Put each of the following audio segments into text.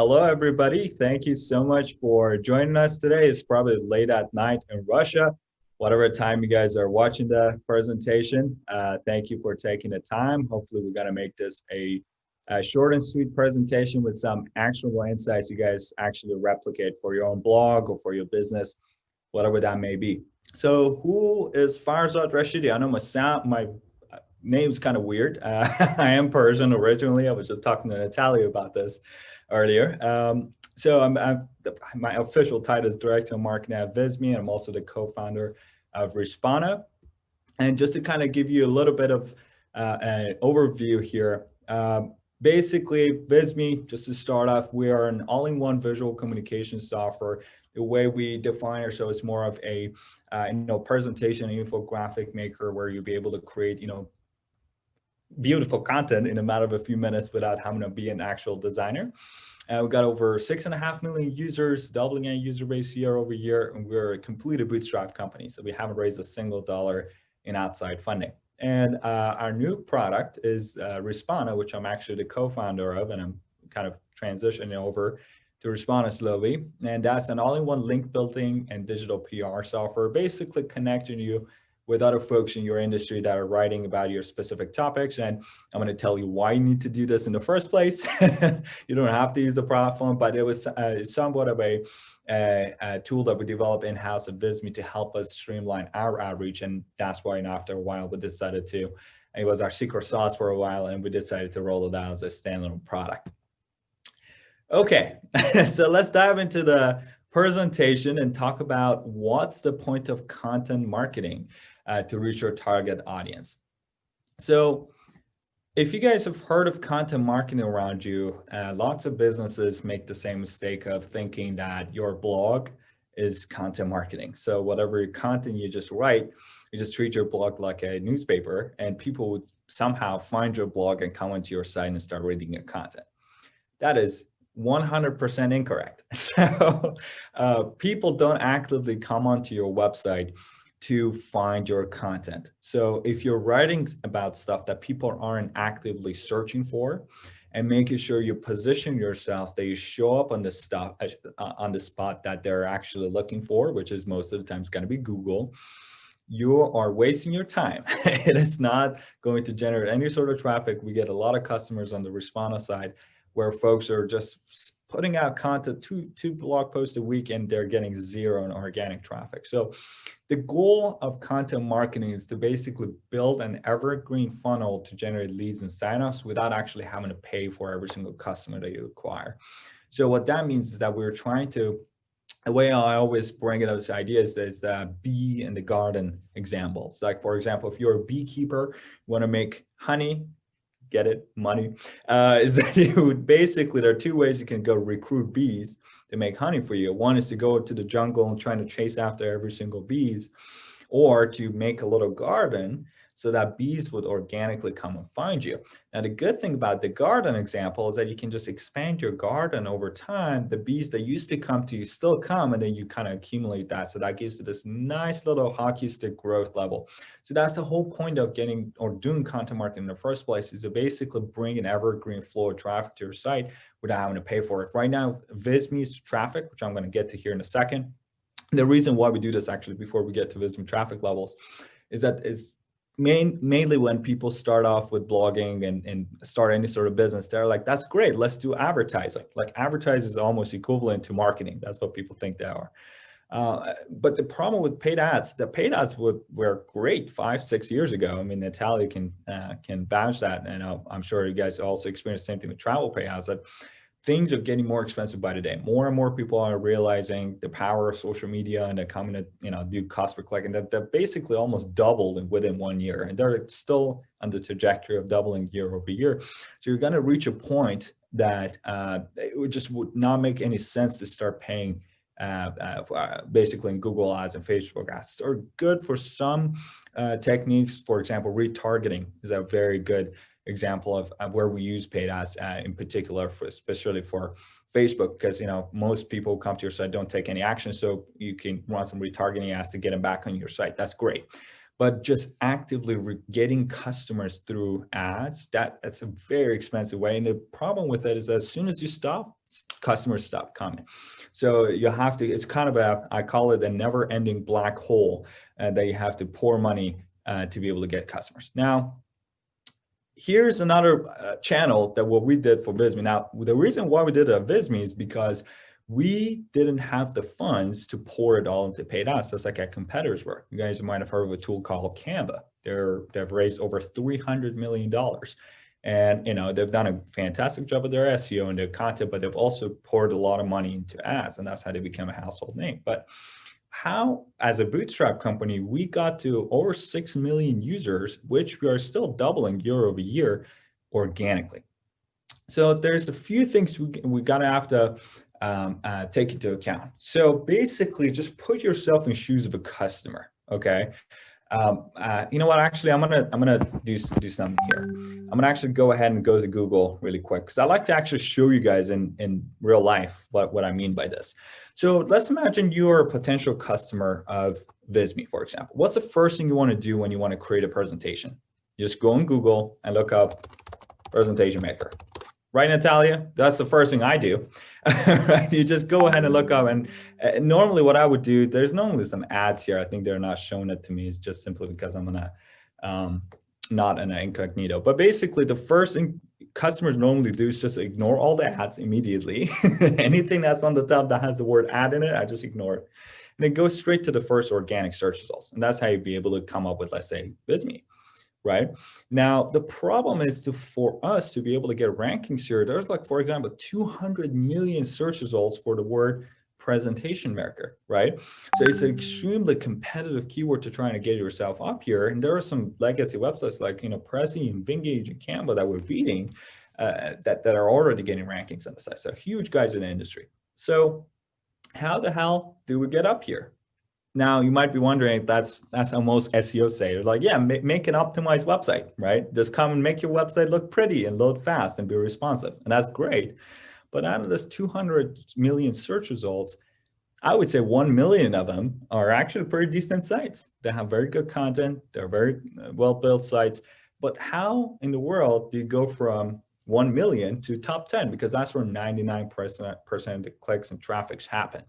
Hello, everybody. Thank you so much for joining us today. It's probably late at night in Russia, whatever time you guys are watching the presentation. Thank you for taking the time. Hopefully, we're going to make this a short and sweet presentation with some actionable insights you guys actually replicate for your own blog or for your business, whatever that may be. So who is Farzad Rashidi? I know my name's kind of weird. I am Persian originally. I was just talking to Natalia about this earlier. My official title is Director of Marketing at Visme, and I'm also the co-founder of Respana. And just to kind of give you a little bit of an overview here, basically Visme, just to start off, we are an all-in-one visual communication software. The way we define ourselves is more of a presentation and infographic maker, where you'll be able to create beautiful content in a matter of a few minutes without having to be an actual designer. We've got over 6.5 million users, doubling our user base year over year, and we're a completely bootstrapped company, so we haven't raised a single dollar in outside funding. And our new product is Respana, which I'm actually the co-founder of, and I'm kind of transitioning over to Respana slowly. And that's an all-in-one link building and digital PR software, basically connecting you with other folks in your industry that are writing about your specific topics. And I'm going to tell you why you need to do this in the first place. You don't have to use the platform, but it was somewhat of a tool that we developed in-house at Visme to help us streamline our outreach. And that's why after a while, we decided to, it was our secret sauce for a while, and we decided to roll it out as a standalone product. Okay, so let's dive into the presentation and talk about what's the point of content marketing to reach your target audience. So if you guys have heard of content marketing around you, lots of businesses make the same mistake of thinking that your blog is content marketing. So whatever content you just write, you just treat your blog like a newspaper, and people would somehow find your blog and come onto your site and start reading your content. That is 100% incorrect. So people don't actively come onto your website to find your content. So if you're writing about stuff that people aren't actively searching for, and making sure you position yourself, that you show up on the stuff on the spot that they're actually looking for, which is most of the time it's going to be Google, you are wasting your time. It is not going to generate any sort of traffic. We get a lot of customers on the Respana side where folks are just putting out content, two blog posts a week, and they're getting zero in organic traffic. So the goal of content marketing is to basically build an evergreen funnel to generate leads and signups without actually having to pay for every single customer that you acquire. So what that means is that we're trying to, the way I always bring it up, this idea is the bee in the garden examples. Like, for example, if you're a beekeeper, you want to make honey, get it, money, is that you would basically, there are two ways you can go recruit bees to make honey for you. One is to go to the jungle and trying to chase after every single bees, or to make a little garden so that bees would organically come and find you. Now, the good thing about the garden example is that you can just expand your garden over time. The bees that used to come to you still come, and then you kind of accumulate that. So that gives you this nice little hockey stick growth level. So that's the whole point of getting or doing content marketing in the first place, is to basically bring an evergreen flow of traffic to your site without having to pay for it. Right now, Visme's traffic, which I'm going to get to here in a second. The reason why we do this, actually, before we get to Visme traffic levels, is mainly when people start off with blogging and start any sort of business, they're like, that's great, let's do advertising. Like, advertising is almost equivalent to marketing. That's what people think they are. But the problem with paid ads, the paid ads were great 5-6 years ago. I mean, Natalia can vouch that, and I'm sure you guys also experienced the same thing with travel paid ads, that things are getting more expensive by the day. More and more people are realizing the power of social media, and they're coming to do cost per click, and that they're basically almost doubled within 1 year, and they're still on the trajectory of doubling year over year. So you're going to reach a point that it would not make any sense to start paying basically in Google ads and Facebook ads. Are good for some techniques. For example, retargeting is a very good example of where we use paid ads in particular, especially for Facebook, because most people come to your site, don't take any action, so you can run some retargeting ads to get them back on your site. That's great. But just actively getting customers through ads, that's a very expensive way. And the problem with it is, as soon as you stop, customers stop coming. So you have to, it's kind of I call it a never ending black hole that you have to pour money to be able to get customers. Now, here's another channel that what we did for Visme. Now, the reason why we did it at Visme is because we didn't have the funds to pour it all into paid ads, just like our competitors were. You guys might have heard of a tool called Canva. They've raised over $300 million. And they've done a fantastic job of their SEO and their content, but they've also poured a lot of money into ads, and that's how they become a household name. But how, as a bootstrap company, we got to over 6 million users, which we are still doubling year over year organically. So there's a few things we gotta have to take into account. So basically, just put yourself in the shoes of a customer. Okay. You know what? Actually, I'm gonna do something here. I'm gonna actually go ahead and go to Google really quick, because I like to actually show you guys in real life what I mean by this. So let's imagine you're a potential customer of Visme, for example. What's the first thing you want to do when you want to create a presentation? You just go on Google and look up presentation maker. Right, Natalia? That's the first thing I do. Right? You just go ahead and look up, and normally what I would do, there's normally some ads here. I think they're not showing it to me. It's just simply because I'm not in an incognito. But basically, the first thing customers normally do is just ignore all the ads immediately. Anything that's on the top that has the word ad in it, I just ignore it. And it goes straight to the first organic search results. And that's how you'd be able to come up with, let's say, Visme. Right now, the problem is for us to be able to get rankings here, there's like, for example, 200 million search results for the word presentation maker, right? So it's an extremely competitive keyword to try and get yourself up here. And there are some legacy websites like, Prezi and Vingage and Canva that we're beating that are already getting rankings on the site. So huge guys in the industry. So how the hell do we get up here? Now, you might be wondering, that's how most SEOs say. They're like, yeah, make an optimized website, right? Just come and make your website look pretty and load fast and be responsive. And that's great. But out of this 200 million search results, I would say 1 million of them are actually pretty decent sites. They have very good content. They're very well-built sites. But how in the world do you go from 1 million to top 10? Because that's where 99% of the clicks and traffics happen.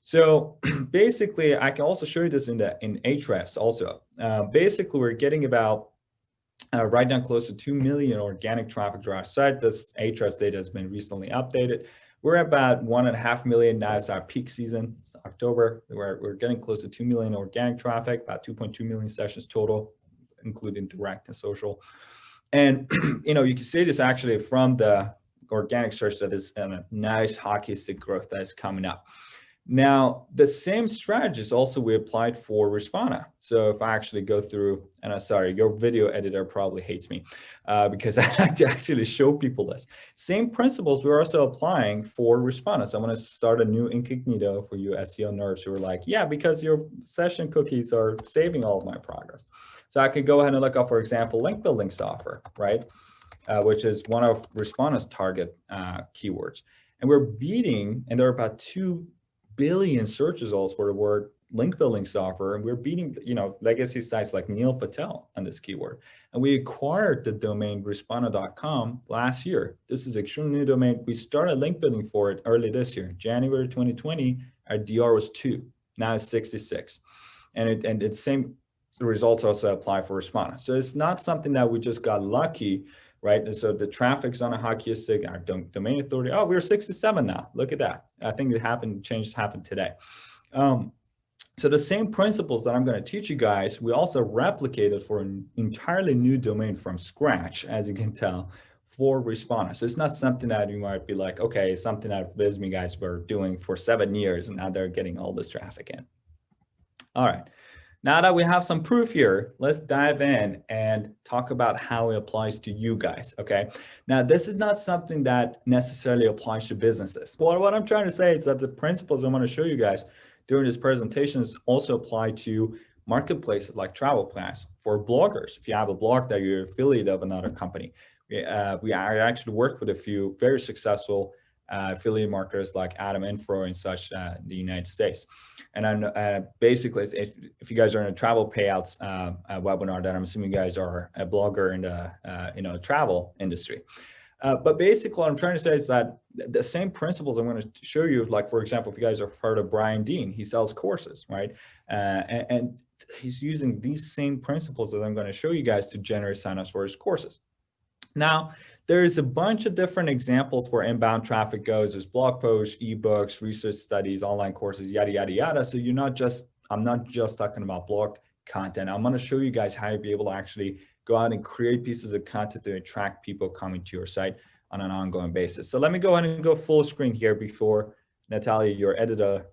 So basically, I can also show you this in Ahrefs also. Basically, we're getting about right now close to 2 million organic traffic to our site. This Ahrefs data has been recently updated. We're about 1.5 million now. It's our peak season. It's October. We're getting close to 2 million organic traffic, about 2.2 million sessions total, including direct and social. And you can see this actually from the organic search that is a nice hockey stick growth that is coming up. Now, the same strategies also we applied for Respana. So if I actually go through, and I'm sorry, your video editor probably hates me because I like to actually show people this. Same principles we're also applying for Respana. So I'm going to start a new incognito for you SEO nerds who are like, yeah, because your session cookies are saving all of my progress. So I could go ahead and look up, for example, link building software, right? Which is one of Respana's target keywords. And we're beating, and there are about 2 billion search results for the word link building software, and we're beating legacy sites like Neil Patel on this keyword. And we acquired the domain respana.com last year. This is an extremely new domain. We started link building for it early this year, January 2020. Our DR was 2, now it's 66, and it's same results also apply for Respana. So it's not something that we just got lucky, right? And so the traffic's on a hockey stick. Our domain authority, oh, we're 67 now. Look at that. I think it happened today. So the same principles that I'm going to teach you guys, we also replicated for an entirely new domain from scratch, as you can tell, for Respana. So it's not something that you might be like, okay, it's something that Visme guys were doing for 7 years, and now they're getting all this traffic in. All right. Now that we have some proof here, let's dive in and talk about how it applies to you guys, okay? Now, this is not something that necessarily applies to businesses. What I'm trying to say is that the principles I'm going to show you guys during this presentation also apply to marketplaces like travel plans for bloggers. If you have a blog that you're affiliate of another company, we actually work with a few very successful affiliate marketers like Adam Info and such in the United States. And then basically, if you guys are in a travel payouts webinar, then I'm assuming you guys are a blogger in the travel industry. But basically what I'm trying to say is that the same principles I'm going to show you, like, for example, if you guys have heard of Brian Dean, he sells courses, right? And he's using these same principles that I'm going to show you guys to generate signups for his courses. Now, there's a bunch of different examples where inbound traffic goes. There's blog posts, ebooks, research studies, online courses, yada, yada, yada. So I'm not just talking about blog content. I'm going to show you guys how to be able to actually go out and create pieces of content to attract people coming to your site on an ongoing basis. So let me go ahead and go full screen here before Natalia, your editor,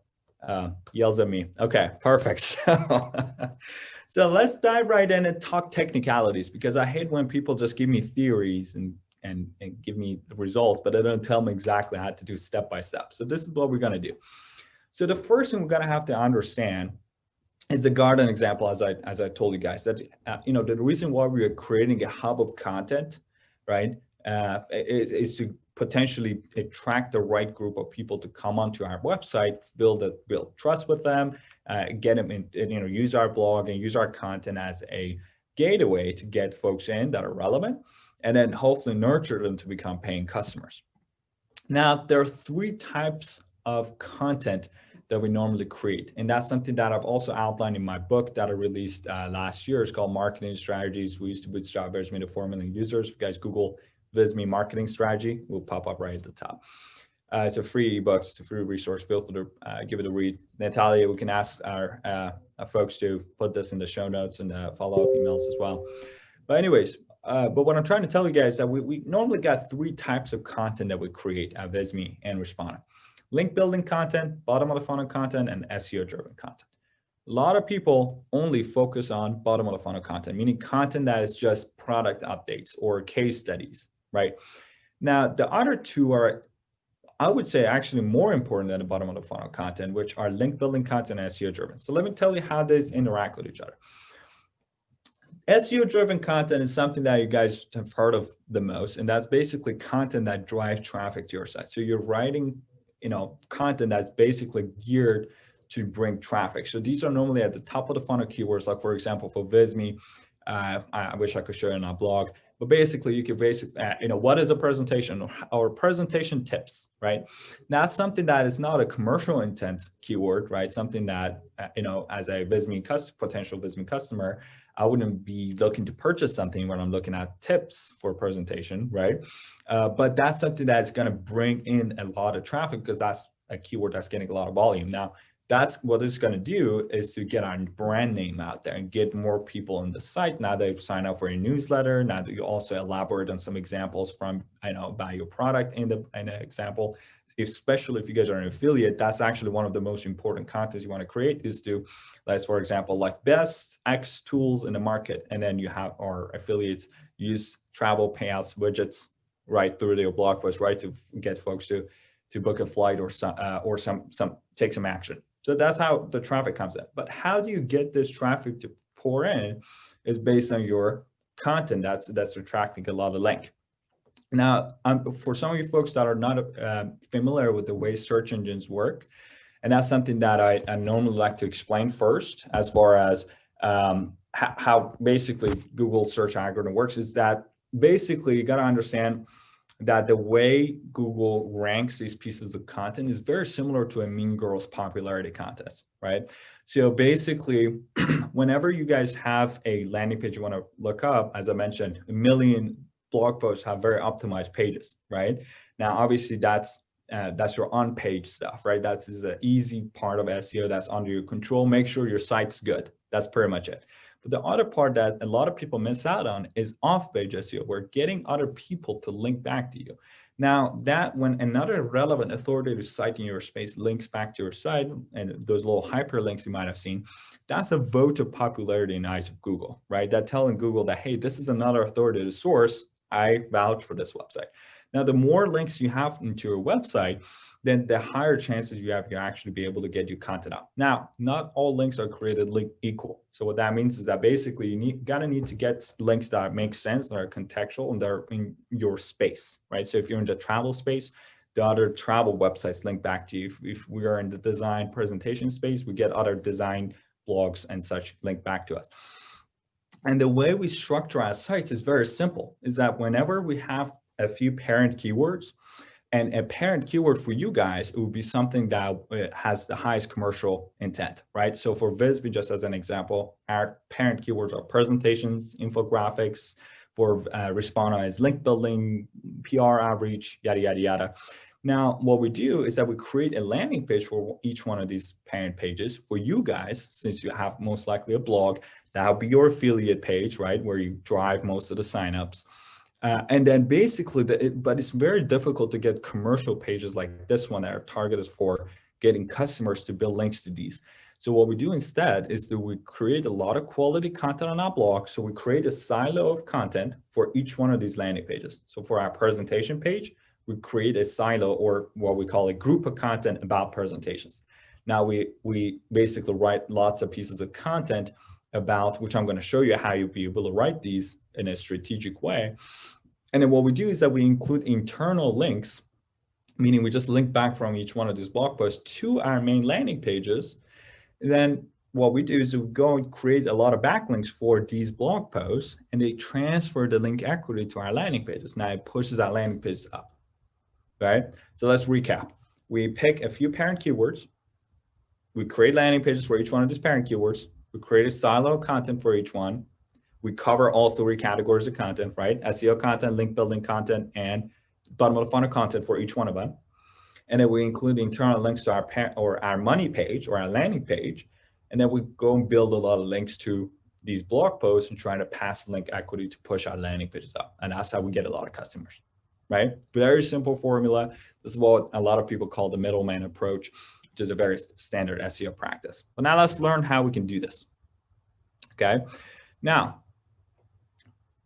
yells at me. Okay, perfect. So let's dive right in and talk technicalities, because I hate when people just give me theories and give me the results, but they don't tell me exactly how to do step by step. So this is what we're going to do. So the first thing we're going to have to understand is the garden example, as I told you guys, that the reason why we are creating a hub of content, right, is to potentially attract the right group of people to come onto our website, build trust with them, get them in, use our blog and use our content as a gateway to get folks in that are relevant, and then hopefully nurture them to become paying customers. Now, there are 3 types of content that we normally create, and that's something that I've also outlined in my book that I released last year. It's called Marketing Strategies. We used to bootstrap Visme to 4 million users. If you guys Google Visme marketing strategy, will pop up right at the top. It's a free ebook, it's a free resource. Feel free to give it a read. Natalia, we can ask our folks to put this in the show notes and follow-up emails as well. But anyways, but what I'm trying to tell you guys is that we normally got 3 types of content that we create at Visme and Respondr. Link building content, bottom of the funnel content, and SEO driven content. A lot of people only focus on bottom of the funnel content, meaning content that is just product updates or case studies, right? Now, the other 2 are, I would say, actually more important than the bottom of the funnel content, which are link building content and SEO driven. So let me tell you how these interact with each other. SEO driven content is something that you guys have heard of the most, and that's basically content that drives traffic to your site. So you're writing, content that's basically geared to bring traffic. So these are normally at the top of the funnel keywords, like for example, for Visme, I wish I could show you on our blog, but basically you could what is a presentation or presentation tips, right? That's something that is not a commercial intent keyword, right? Something that, as a potential Visme customer, I wouldn't be looking to purchase something when I'm looking at tips for presentation, right? But that's something that's going to bring in a lot of traffic because that's a keyword that's getting a lot of volume. Now, that's what it's going to do is to get our brand name out there and get more people on the site. Now they've signed up for a newsletter. Now that you also elaborate on some examples from, about your product in the example, especially if you guys are an affiliate, that's actually one of the most important contents you want to create is to, let's, for example, like best X tools in the market. And then you have our affiliates use travel payouts widgets right through their blog post, right, to get folks to book a flight or take some action. So that's how the traffic comes in. But how do you get this traffic to pour in is based on your content that's attracting a lot of link. Now, for some of you folks that are not familiar with the way search engines work, and that's something that I normally like to explain first, as far as how basically Google search algorithm works, is that basically you got to understand that the way Google ranks these pieces of content is very similar to a Mean Girls popularity contest, right? So basically, whenever you guys have a landing page you want to look up, as I mentioned, 1 million blog posts have very optimized pages, right? Now, obviously, that's your on-page stuff, right? That's the easy part of SEO that's under your control. Make sure your site's good. That's pretty much it. But the other part that a lot of people miss out on is off-page SEO. We're getting other people to link back to you. Now, that when another relevant authoritative site in your space links back to your site, and those little hyperlinks you might have seen, that's a vote of popularity in the eyes of Google, right? That's telling Google that, hey, this is another authoritative source. I vouch for this website. Now, the more links you have into your website, then the higher chances you have to actually be able to get your content out. Now, not all links are created equal. So what that means is that basically you need to get links that make sense, that are contextual, and they're in your space, right? So if you're in the travel space, the other travel websites link back to you. If we are in the design presentation space, we get other design blogs and such link back to us. And the way we structure our sites is very simple, is that whenever we have a few parent keywords. And a parent keyword for you guys, it would be something that has the highest commercial intent, right? So for Visby, just as an example, our parent keywords are presentations, infographics. For Respondr is link building, PR outreach, yada, yada, yada. Now, what we do is that we create a landing page for each one of these parent pages for you guys, since you have most likely a blog. That'll be your affiliate page, right? Where you drive most of the signups. And then basically, but it's very difficult to get commercial pages like this one that are targeted for getting customers to build links to these. So what we do instead is that we create a lot of quality content on our blog. So we create a silo of content for each one of these landing pages. So for our presentation page, we create a silo, or what we call a group of content about presentations. Now we basically write lots of pieces of content about, which I'm going to show you how you'll be able to write these in a strategic way. And then what we do is that we include internal links, meaning we just link back from each one of these blog posts to our main landing pages. And then what we do is we go and create a lot of backlinks for these blog posts, and they transfer the link equity to our landing pages. Now it pushes our landing pages up, right? So let's recap. We pick a few parent keywords. We create landing pages for each one of these parent keywords. We create a silo content for each one. We cover all three categories of content, right? SEO content, link building content, and bottom of the funnel content for each one of them. And then we include internal links to our money page or our landing page. And then we go and build a lot of links to these blog posts and try to pass link equity to push our landing pages up. And that's how we get a lot of customers, right? Very simple formula. This is what a lot of people call the middleman approach, which is a very standard SEO practice. But now let's learn how we can do this, okay? Now,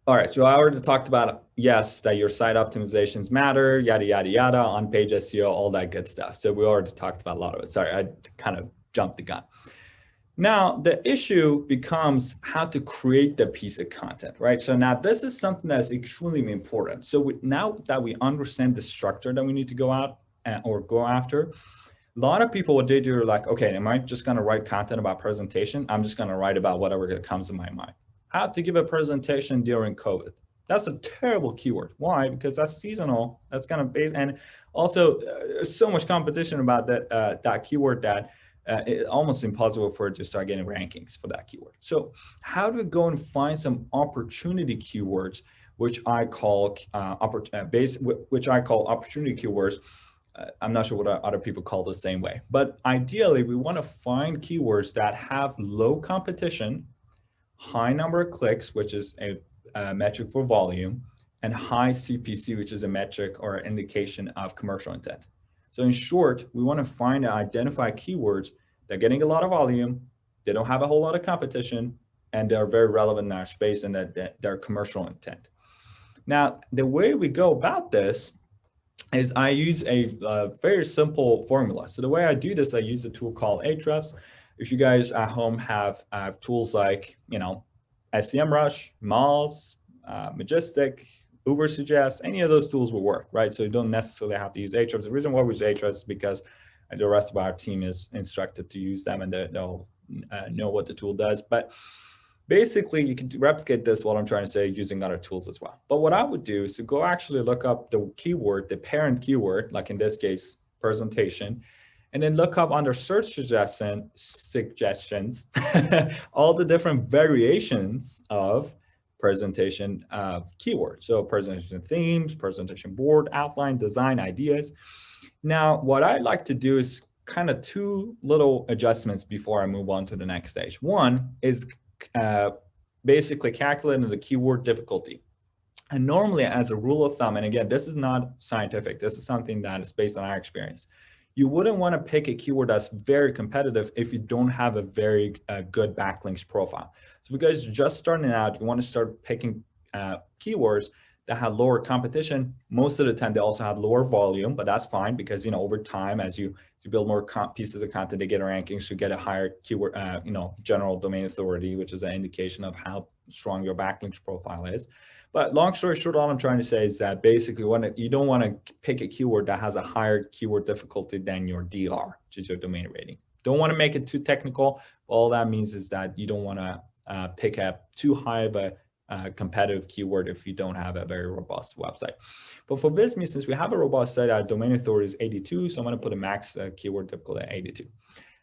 all right, so I already talked about, yes, that your site optimizations matter, yada, yada, yada, on-page SEO, all that good stuff. So we already talked about a lot of it. Sorry, I kind of jumped the gun. Now, the issue becomes how to create the piece of content, right? So now this is something that's extremely important. So now that we understand the structure that we need to go out or go after, a lot of people, what they do are like, okay, am I just gonna write content about presentation? I'm just gonna write about whatever comes to my mind. How to give a presentation during COVID. That's a terrible keyword. Why? Because that's seasonal. That's kind of based, and also there's so much competition about that keyword that it's almost impossible for it to start getting rankings for that keyword. So how do we go and find some opportunity keywords, which I call opportunity keywords? I'm not sure what other people call the same way, but ideally we want to find keywords that have low competition, high number of clicks, which is a metric for volume, and high CPC, which is a metric or indication of commercial intent. So in short, we want to find and identify keywords that are getting a lot of volume, they don't have a whole lot of competition, and they're very relevant in our space and that they're commercial intent. Now, the way we go about this is I use a very simple formula. So the way I do this, I use a tool called Ahrefs. If you guys at home have tools like, SEMrush, Moz, Majestic, Ubersuggest, any of those tools will work, right? So you don't necessarily have to use Ahrefs. The reason why we use Ahrefs is because the rest of our team is instructed to use them and they'll know what the tool does. But basically, you can replicate this, what I'm trying to say, using other tools as well. But what I would do is to go actually look up the keyword, the parent keyword, like in this case, presentation, and then look up under search suggestions, all the different variations of presentation keywords. So presentation themes, presentation board, outline, design, ideas. Now, what I like to do is kind of two little adjustments before I move on to the next stage. One is basically calculating the keyword difficulty. And normally, as a rule of thumb, and again, this is not scientific, this is something that is based on our experience, you wouldn't want to pick a keyword that's very competitive if you don't have a very good backlinks profile. So if you guys are just starting out, you want to start picking keywords that have lower competition. Most of the time, they also have lower volume, but that's fine because, over time, as you build more pieces of content, they get rankings, you get a higher keyword, general domain authority, which is an indication of how strong your backlinks profile is. But long story short, all I'm trying to say is that basically you don't want to pick a keyword that has a higher keyword difficulty than your DR, which is your domain rating. Don't want to make it too technical. All that means is that you don't want to pick up too high of a competitive keyword if you don't have a very robust website. But for Visme, since we have a robust site, our domain authority is 82, so I'm going to put a max keyword difficulty at 82.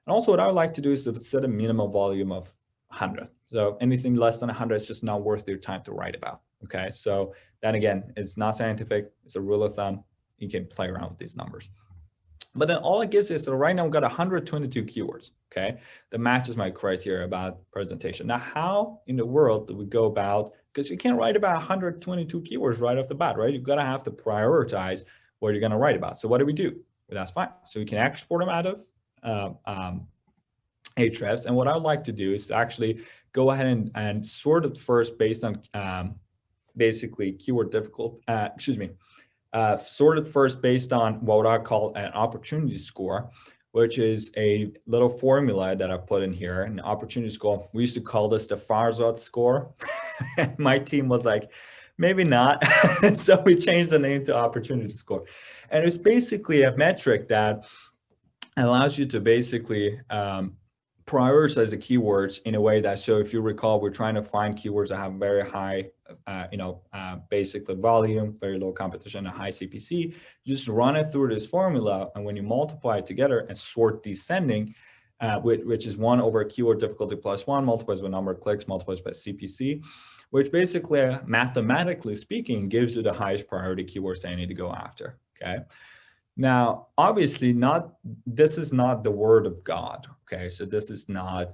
And also what I would like to do is to set a minimum volume of 100. So anything less than 100 is just not worth your time to write about. Okay, so then again, it's not scientific, it's a rule of thumb. You can play around with these numbers. But then all it gives is, so right now we've got 122 keywords, okay, that matches my criteria about presentation. Now, how in the world do we go about, because you can't write about 122 keywords right off the bat, right? You've got to have to prioritize what you're going to write about. So what do? Well, that's fine. So we can export them out of Ahrefs. And what I would like to do is actually go ahead and sort it first based on basically keyword difficult, sorted first based on what I call an opportunity score, which is a little formula that I put in here. An opportunity score, we used to call this the Farzad score. My team was like, maybe not. So we changed the name to opportunity score. And it's basically a metric that allows you to basically prioritize the keywords in a way that, so if you recall, we're trying to find keywords that have very high, basically volume, very low competition, and high CPC. You just run it through this formula, and when you multiply it together and sort descending, which is 1 over keyword difficulty plus 1 multiplies by number of clicks multiplies by CPC, which basically, mathematically speaking, gives you the highest priority keywords that you need to go after. Okay. Now, obviously, this is not the word of God. Okay, so this is not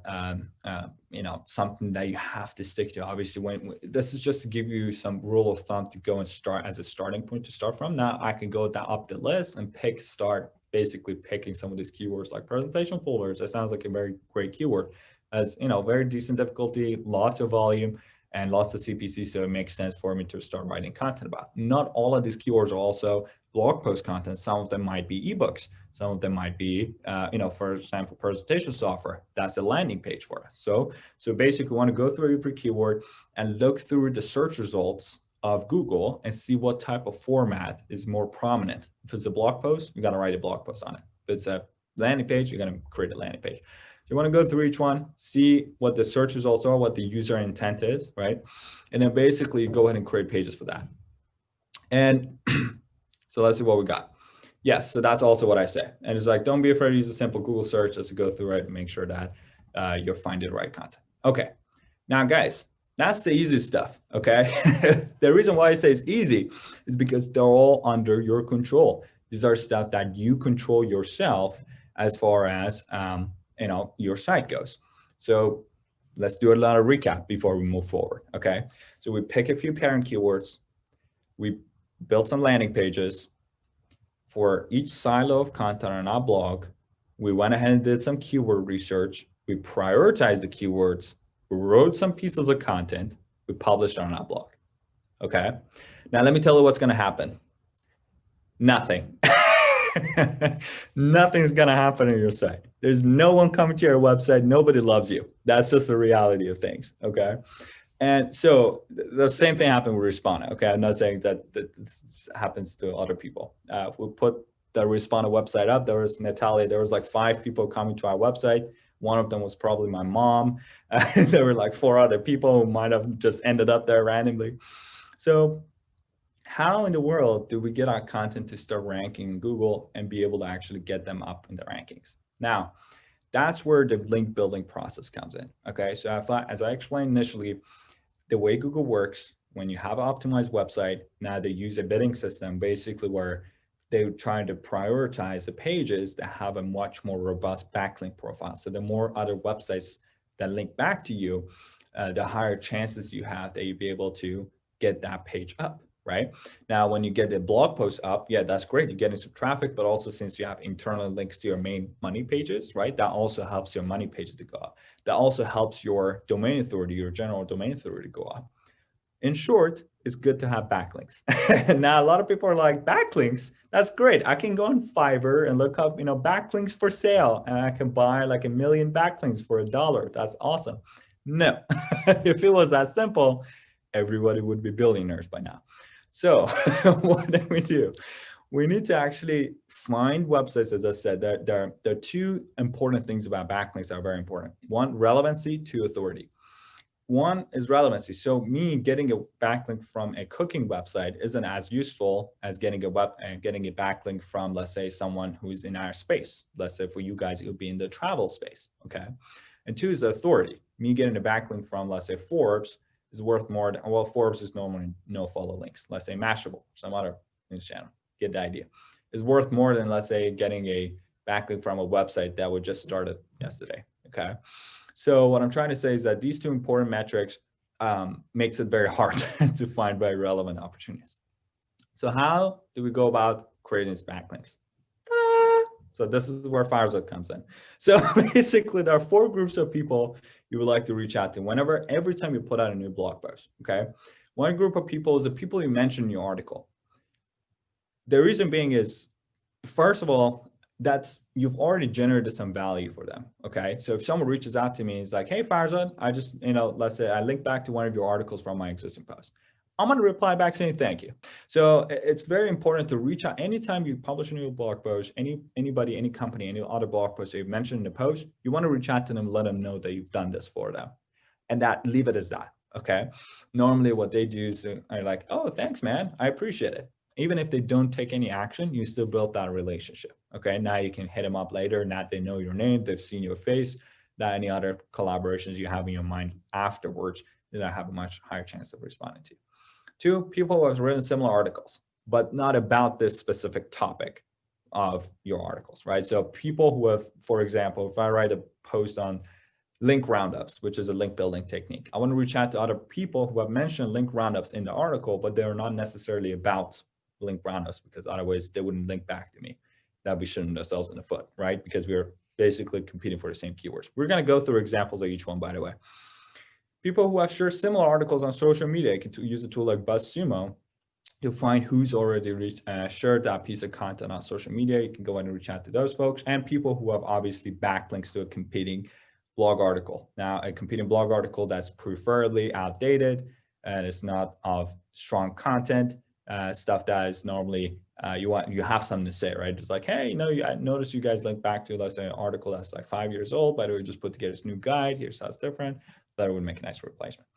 something that you have to stick to. Obviously, this is just to give you some rule of thumb to go and start as a starting point to start from. Now I can go down up the list and start basically picking some of these keywords like presentation folders. That sounds like a very great keyword, as very decent difficulty, lots of volume, and lots of CPC, so it makes sense for me to start writing content about. Not all of these keywords are also blog post content. Some of them might be ebooks. Some of them might be, for example, presentation software. That's a landing page for us. So basically, we want to go through every keyword and look through the search results of Google and see what type of format is more prominent. If it's a blog post, you got to write a blog post on it. If it's a landing page, you're going to create a landing page. You want to go through each one, see what the search results are, what the user intent is, right? And then basically go ahead and create pages for that. And so let's see what we got. Yes, so that's also what I say. And it's like, don't be afraid to use a simple Google search just to go through it and make sure that you're finding the right content. Okay, now guys, that's the easy stuff, okay? The reason why I say it's easy is because they're all under your control. These are stuff that you control yourself as far as your site goes. So let's do a lot of recap before we move forward, okay? So we pick a few parent keywords, we built some landing pages. For each silo of content on our blog, we went ahead and did some keyword research, we prioritized the keywords, we wrote some pieces of content, we published on our blog, okay? Now let me tell you what's gonna happen. Nothing. Nothing's gonna happen on your site. There's no one coming to your website. Nobody loves you. That's just the reality of things, okay? And so the same thing happened with Respondent, okay? I'm not saying that this happens to other people. If we put the Respondent website up, there was Natalia, there was like 5 people coming to our website. One of them was probably my mom. There were like 4 other people who might have just ended up there randomly. So how in the world do we get our content to start ranking in Google and be able to actually get them up in the rankings? Now, that's where the link building process comes in, okay? So as I explained initially, the way Google works, when you have an optimized website, now they use a bidding system basically where they're trying to prioritize the pages that have a much more robust backlink profile. So the more other websites that link back to you, the higher chances you have that you'll be able to get that page up. Right now, when you get the blog post up, yeah, that's great. You're getting some traffic, but also since you have internal links to your main money pages, right, that also helps your money pages to go up. That also helps your domain authority, your general domain authority to go up. In short, it's good to have backlinks. Now, a lot of people are like, backlinks, that's great. I can go on Fiverr and look up, backlinks for sale, and I can buy like 1 million backlinks for $1. That's awesome. No, if it was that simple, everybody would be billionaires by now. So what do? We need to actually find websites, as I said, there are 2 important things about backlinks that are very important. 1, relevancy, 2, authority. one is relevancy. So me getting a backlink from a cooking website isn't as useful as getting a backlink from, let's say, someone who's in our space. Let's say for you guys, it would be in the travel space, okay? And two is the authority. Me getting a backlink from, let's say, Forbes is worth more. Well, Forbes is normally no follow links. Let's say Mashable, some other news channel, get the idea, is worth more than, let's say, getting a backlink from a website that would just started yesterday, okay? So what I'm trying to say is that these two important metrics makes it very hard to find very relevant opportunities. So how do we go about creating these backlinks? Ta-da! So this is where Firezote comes in. So basically there are 4 groups of people you would like to reach out to every time you put out a new blog post, okay? One group of people is the people you mention in your article. The reason being is, first of all, you've already generated some value for them, okay? So if someone reaches out to me, it's like, hey, Farzad, I just, let's say I link back to one of your articles from my existing post. I'm gonna reply back saying thank you. So it's very important to reach out anytime you publish a new blog post, anybody, any company, any other blog post that you've mentioned in the post, you wanna reach out to them, let them know that you've done this for them. And leave it as that, okay? Normally what they do is are like, oh, thanks, man, I appreciate it. Even if they don't take any action, you still built that relationship, okay? Now you can hit them up later, now they know your name, they've seen your face, that any other collaborations you have in your mind afterwards, that I have a much higher chance of responding to. 2, people who have written similar articles, but not about this specific topic of your articles, right? So people who have, for example, if I write a post on link roundups, which is a link building technique, I want to reach out to other people who have mentioned link roundups in the article, but they're not necessarily about link roundups, because otherwise they wouldn't link back to me. That'd be shooting ourselves in the foot, right? Because we're basically competing for the same keywords. We're going to go through examples of each one, by the way. People who have shared similar articles on social media can use a tool like BuzzSumo to find who's already shared that piece of content on social media. You can go ahead and reach out to those folks, and people who have obviously backlinks to a competing blog article. Now, a competing blog article that's preferably outdated and it's not of strong content, stuff that is normally you have something to say, right? It's like, hey, I noticed you guys link back to, let's say, an article that's like 5 years old, by the way, just put together this new guide, here's how it's different. That would make a nice replacement.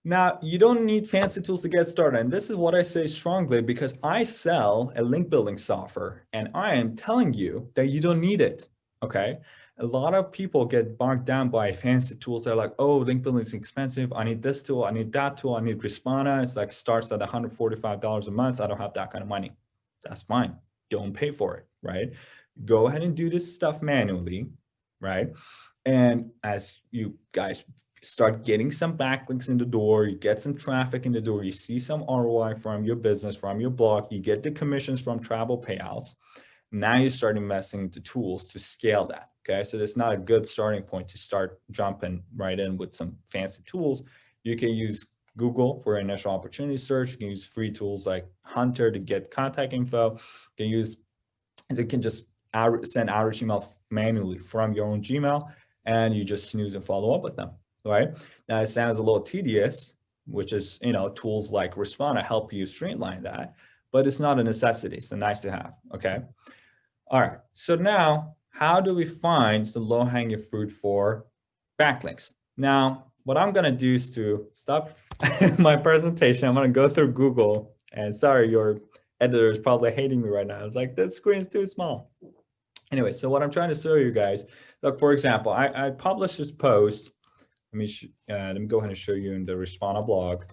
Now, you don't need fancy tools to get started. And this is what I say strongly, because I sell a link building software and I am telling you that you don't need it, okay? A lot of people get bogged down by fancy tools. They're like, oh, link building is expensive. I need this tool, I need that tool, I need Respana. It's like starts at $145 a month. I don't have that kind of money. That's fine. Don't pay for it, right? Go ahead and do this stuff manually, right? And as you guys start getting some backlinks in the door, you get some traffic in the door, you see some ROI from your business, from your blog, you get the commissions from travel payouts. Now you start investing into tools to scale that, okay? So that's not a good starting point to start jumping right in with some fancy tools. You can use Google for initial opportunity search. You can use free tools like Hunter to get contact info. You can just send outreach email manually from your own Gmail, and you just snooze and follow up with them, right? Now it sounds a little tedious, which is, tools like Respana help you streamline that, but it's not a necessity. It's a nice to have, okay? All right, so now how do we find some low-hanging fruit for backlinks? Now, what I'm gonna do is to stop my presentation. I'm gonna go through Google, and sorry, your editor is probably hating me right now. It's like, this screen's too small. Anyway, so what I'm trying to show you guys, look, for example, I published this post. Let me go ahead and show you in the Respana blog.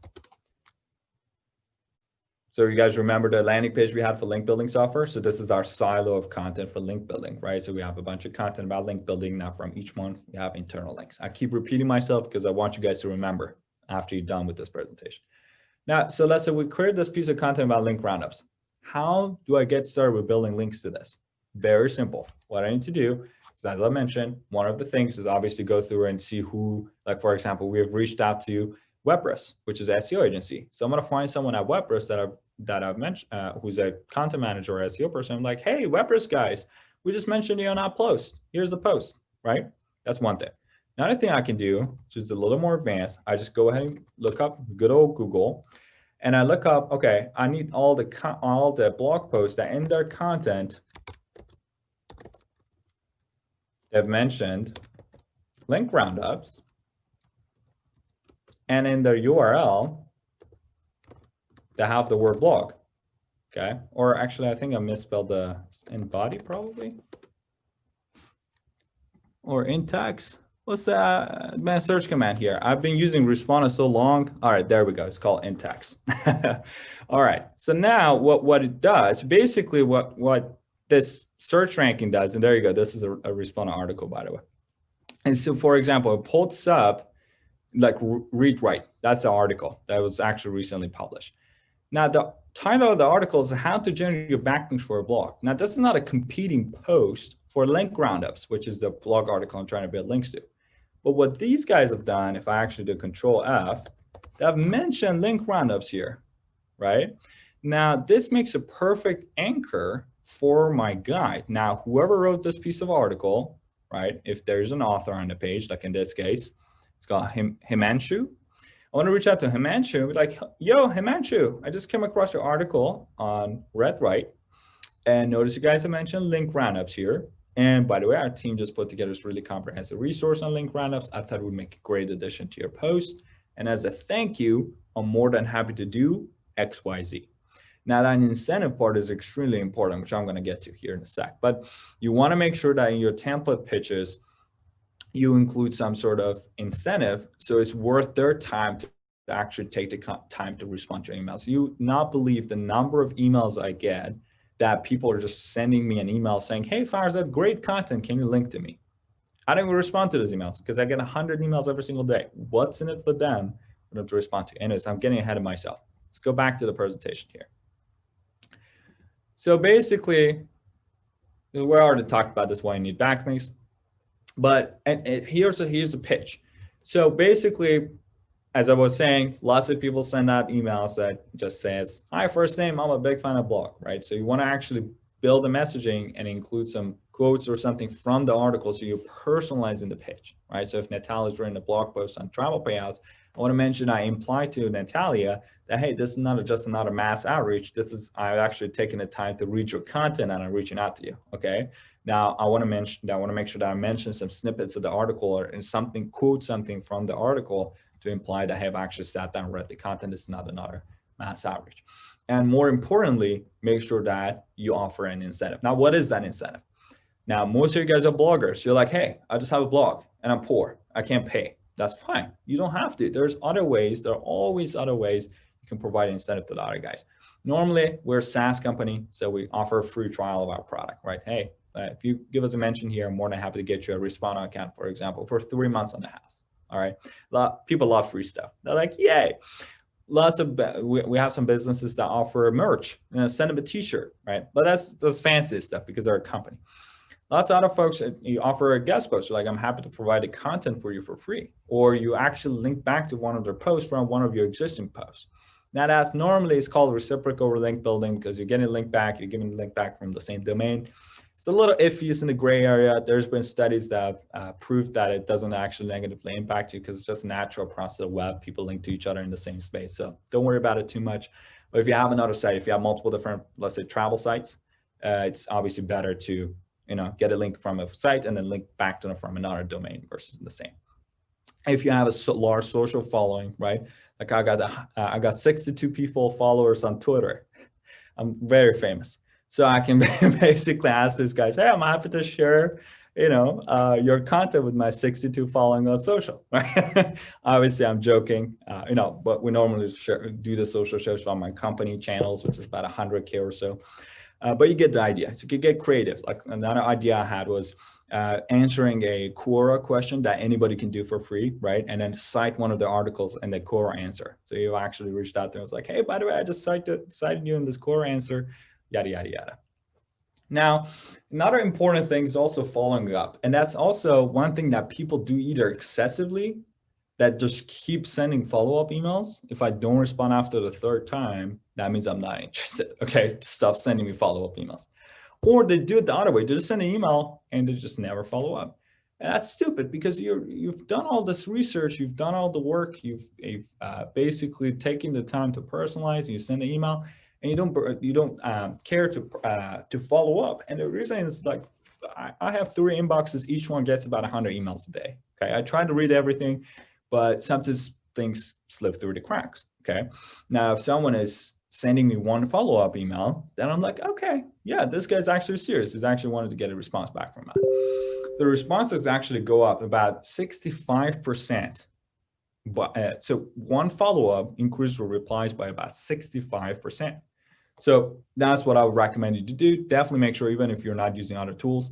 So you guys remember the landing page we had for link building software? So this is our silo of content for link building, right? So we have a bunch of content about link building. Now from each one, we have internal links. I keep repeating myself because I want you guys to remember after you're done with this presentation. Now, so let's say we create this piece of content about link roundups. How do I get started with building links to this? Very simple. What I need to do is, as I mentioned, one of the things is obviously go through and see who, like, for example, we have reached out to WebRes, which is an SEO agency. So I'm going to find someone at WebRes that I've mentioned, who's a content manager or SEO person. I'm like, hey, WebRes guys, we just mentioned you on our post. Here's the post, right? That's one thing. Another thing I can do, which is a little more advanced, I just go ahead and look up good old Google, and I look up, okay, I need all the blog posts that in their content they've mentioned link roundups. and in the URL, they have the word blog. Okay, or actually, I think I misspelled the in body probably, or in text. What's the advanced search command here? I've been using Responder so long. All right, there we go. It's called in text. All right, so now what it does, basically what this search ranking does, and there you go. This is a Responder article, by the way. And so, for example, it pulls up like read write. That's the article that was actually recently published. Now, the title of the article is how to generate your backlinks for a blog. Now, this is not a competing post for link roundups, which is the blog article I'm trying to build links to. But what these guys have done, if I actually do Control F, they've mentioned link roundups here, right? Now, this makes a perfect anchor for my guide. Now, whoever wrote this piece of article, right, if there's an author on the page, like in this case, it's called Himanshu. I want to reach out to Himanshu, be like, yo, Himanshu, I just came across your article on RedWrite, and notice you guys have mentioned link roundups here. And by the way, our team just put together this really comprehensive resource on link roundups. I thought it would make a great addition to your post. And as a thank you, I'm more than happy to do X, Y, Z. Now, that incentive part is extremely important, which I'm going to get to here in a sec. But you want to make sure that in your template pitches, you include some sort of incentive, so it's worth their time to actually take the time to respond to your emails. You not believe the number of emails I get that people are just sending me an email saying, hey, Farzad, great content, can you link to me? I don't even respond to those emails because I get 100 emails every single day. What's in it for them for them to respond to? Anyways, I'm getting ahead of myself. Let's go back to the presentation here. So basically, we already talked about this, why you need backlinks. But here's a pitch. So basically, as I was saying, lots of people send out emails that just says, hi, first name, I'm a big fan of blog, right? So you want to actually build the messaging and include some quotes or something from the article so you're personalizing the pitch, right? So if Natalia's written a blog post on travel payouts, I want to mention I imply to Natalia that, hey, this is not just another mass outreach. This is, I've actually taken the time to read your content and I'm reaching out to you, okay? Now, I want to make sure that I mention some snippets of the article or something, quote something from the article to imply that I have actually sat down and read the content. It's not another mass outreach. And more importantly, make sure that you offer an incentive. Now, what is that incentive? Now, most of you guys are bloggers. You're like, hey, I just have a blog and I'm poor. I can't pay. That's fine. You don't have to. There's other ways. There are always other ways you can provide incentive to the other guys. Normally, we're a SaaS company, so we offer a free trial of our product, right? Hey, if you give us a mention here, I'm more than happy to get you a Responder account, for example, for 3 months on the house. All right. People love free stuff. They're like, yay. We have some businesses that offer merch, send them a t-shirt, right? But that's fancy stuff because they're a company. Lots of other folks, you offer a guest post, like I'm happy to provide the content for you for free, or you actually link back to one of their posts from one of your existing posts. Now that's normally it's called reciprocal link building because you're getting a link back, you're giving a link back from the same domain. It's a little iffy, it's in the gray area. There's been studies that have proved that it doesn't actually negatively impact you because it's just a natural process of the web. People link to each other in the same space. So don't worry about it too much. But if you have another site, if you have multiple different, let's say travel sites, it's obviously better to get a link from a site and then link back to them from another domain versus the same. If you have a large social following, right? Like I got 62 followers on Twitter. I'm very famous. So I can basically ask these guys, hey, I'm happy to share, your content with my 62 following on social, right? Obviously, I'm joking, but we normally do the social shares on my company channels, which is about 100K or so. But you get the idea. So you can get creative. Like another idea I had was answering a Quora question that anybody can do for free, right? And then cite one of the articles in the Quora answer. So you actually reached out there and was like, hey, by the way, I just cited you in this Quora answer. Yada, yada, yada. Now, another important thing is also following up. And that's also one thing that people do either excessively, that just keep sending follow-up emails. If I don't respond after the 3rd time, that means I'm not interested. Okay, stop sending me follow-up emails. Or they do it the other way. They just send an email and they just never follow up. And that's stupid because you've done all this research, you've done all the work, you've basically taken the time to personalize, and you send an email, and you don't care to follow up. And the reason is like, I have 3 inboxes, each one gets about 100 emails a day. Okay, I try to read everything, but sometimes things slip through the cracks. Okay. Now, if someone is sending me one follow-up email, then I'm like, okay, yeah, this guy's actually serious. He's actually wanted to get a response back from that. So the responses actually go up about 65%. But so one follow-up increases replies by about 65%. So that's what I would recommend you to do. Definitely make sure, even if you're not using other tools.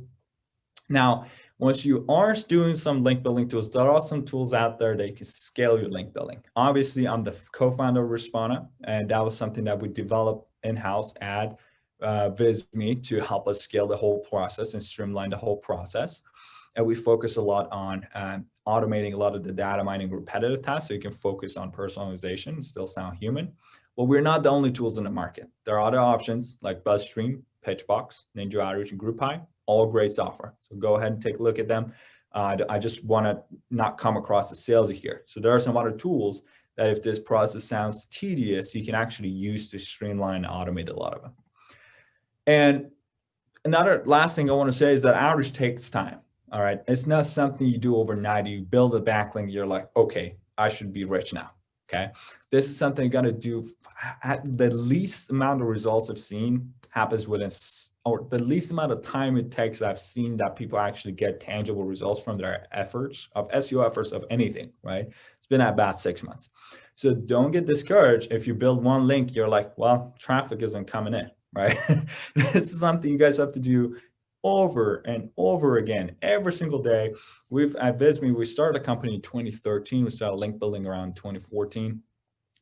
Now, once you are doing some link building tools, there are some tools out there that you can scale your link building. Obviously, I'm the co-founder of Respana, and that was something that we developed in-house at Visme to help us scale the whole process and streamline the whole process. And we focus a lot on automating a lot of the data mining repetitive tasks so you can focus on personalization and still sound human. Well, we're not the only tools in the market. There are other options like BuzzStream, Pitchbox, Ninja Outreach, and GroupHi, all great software. So go ahead and take a look at them. I just want to not come across as salesy here. So there are some other tools that if this process sounds tedious, you can actually use to streamline and automate a lot of them. And another last thing I want to say is that outreach takes time. All right. It's not something you do overnight. You build a backlink, you're like, okay, I should be rich now. Okay. This is something you got to do. The least amount of results I've seen happens within, or the least amount of time it takes I've seen that people actually get tangible results from their efforts of SEO efforts of anything, right? It's been at about 6 months. So don't get discouraged if you build one link, you're like, well, traffic isn't coming in, right? This is something you guys have to do over and over again, every single day. At Visme, we started a company in 2013. We started link building around 2014.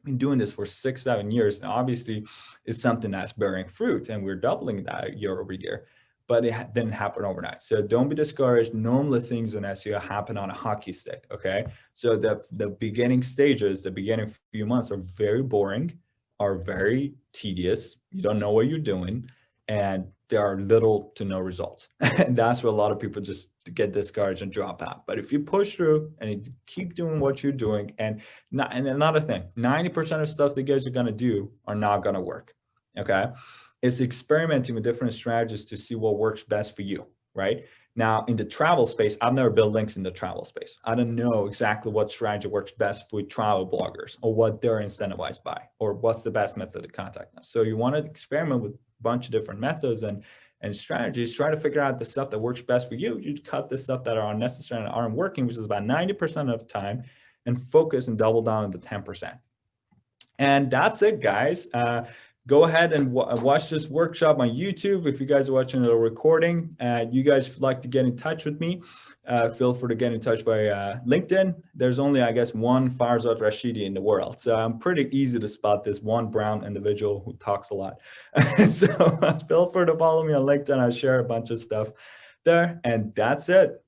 Been doing this for 6-7 years. And obviously, it's something that's bearing fruit, and we're doubling that year over year. But it didn't happen overnight. So don't be discouraged. Normally, things in SEO happen on a hockey stick. Okay, so the beginning stages, the beginning few months are very boring, are very tedious. You don't know what you're doing, and there are little to no results. And that's where a lot of people just get discouraged and drop out. But if you push through and you keep doing what you're doing, and another thing, 90% of stuff that you guys are gonna do are not gonna work, okay? It's experimenting with different strategies to see what works best for you, right? Now, in the travel space, I've never built links in the travel space. I don't know exactly what strategy works best for travel bloggers, or what they're incentivized by, or what's the best method to contact them. So you want to experiment with bunch of different methods and strategies, try to figure out the stuff that works best for you. You cut the stuff that are unnecessary and aren't working, which is about 90% of the time, and focus and double down on the 10%. And that's it, guys. Go ahead and watch this workshop on YouTube. If you guys are watching the recording, you guys like to get in touch with me, feel free to get in touch via LinkedIn. There's only, I guess, one Farzad Rashidi in the world. So I'm pretty easy to spot this one brown individual who talks a lot. So feel free to follow me on LinkedIn. I share a bunch of stuff there. And that's it.